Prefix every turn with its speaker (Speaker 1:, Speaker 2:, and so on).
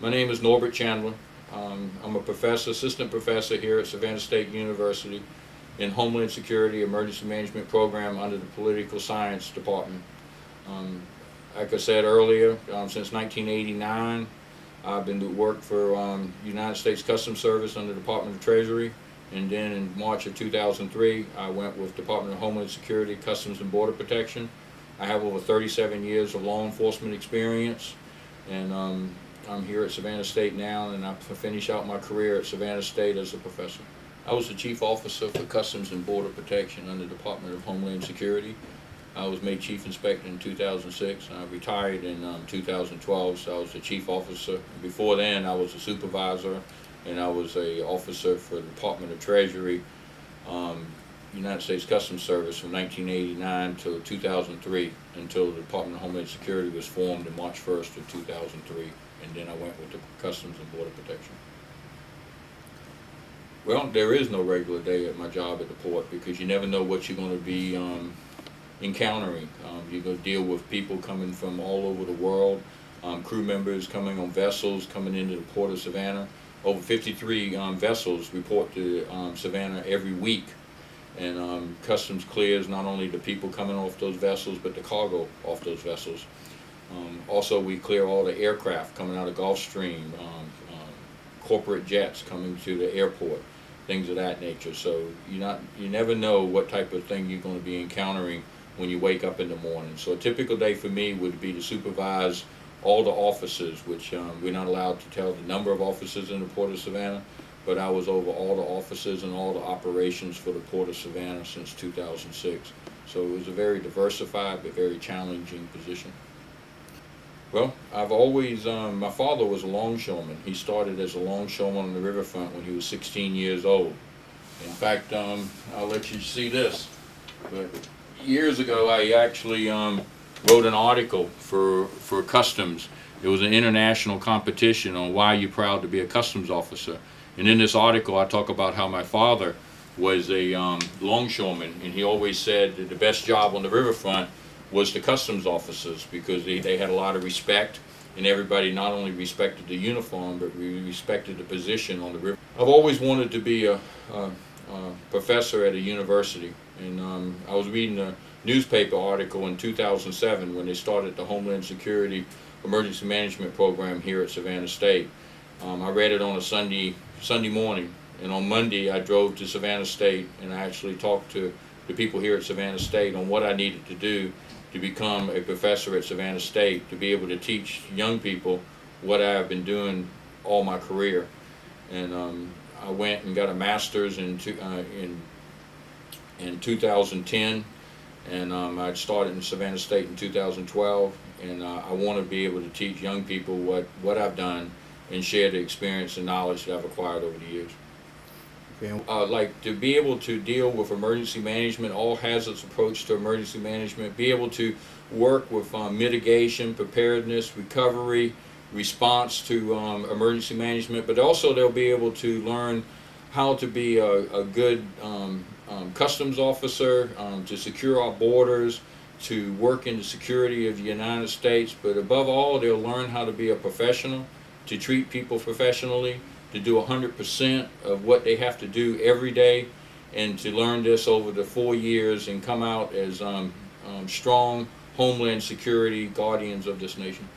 Speaker 1: My name is Norbert Chandler. I'm a professor, assistant professor here at Savannah State University in Homeland Security Emergency Management Program under the Political Science Department. Um, like I said earlier, since 1989, I've been to work for United States Customs Service under the Department of Treasury, and then in March of 2003, I went with Department of Homeland Security, Customs and Border Protection. I have over 37 years of law enforcement experience, and I'm here at Savannah State now, and I finish out my career at Savannah State as a professor. I was the chief officer for Customs and Border Protection under the Department of Homeland Security. I was made chief inspector in 2006, and I retired in 2012, so I was the chief officer. Before then, I was a supervisor, and I was a officer for the Department of Treasury, United States Customs Service from 1989 to 2003, until the Department of Homeland Security was formed on March 1st of 2003, and then I went with the Customs and Border Protection. Well, there is no regular day at my job at the port, because you never know what you're going to be encountering. You're going to deal with people coming from all over the world, crew members coming on vessels coming into the port of Savannah. Over 53 vessels report to Savannah every week, and customs clears not only the people coming off those vessels, but the cargo off those vessels. Also, we clear all the aircraft coming out of Gulfstream, corporate jets coming to the airport, things of that nature. So you never know what type of thing you're going to be encountering when you wake up in the morning. So a typical day for me would be to supervise all the officers, which we're not allowed to tell the number of officers in the Port of Savannah, but I was over all the officers and all the operations for the Port of Savannah since 2006. So it was a very diversified but very challenging position. Well, I've always, my father was a longshoreman. He started as a longshoreman on the riverfront when he was 16 years old. In fact, I'll let you see this. But years ago, I actually wrote an article for Customs. It was an international competition on why you're proud to be a customs officer. And in this article, I talk about how my father was a longshoreman, and he always said that the best job on the riverfront was the customs officers, because they had a lot of respect, and everybody not only respected the uniform, but we respected the position on the river. I've always wanted to be a professor at a university, and I was reading a newspaper article in 2007 when they started the Homeland Security Emergency Management Program here at Savannah State. I read it on a Sunday morning, and on Monday I drove to Savannah State, and I actually talked to the people here at Savannah State on what I needed to do to become a professor at Savannah State, to be able to teach young people what I've been doing all my career. And I went and got a master's in 2010, and I started in Savannah State in 2012, and I want to be able to teach young people what I've done and share the experience and knowledge that I've acquired over the years. Like to be able to deal with emergency management, all hazards approach to emergency management, be able to work with mitigation, preparedness, recovery, response to emergency management, but also they'll be able to learn how to be a good customs officer, to secure our borders, to work in the security of the United States, but above all, they'll learn how to be a professional, to treat people professionally, to do 100% of what they have to do every day, and to learn this over the 4 years and come out as strong Homeland Security guardians of this nation.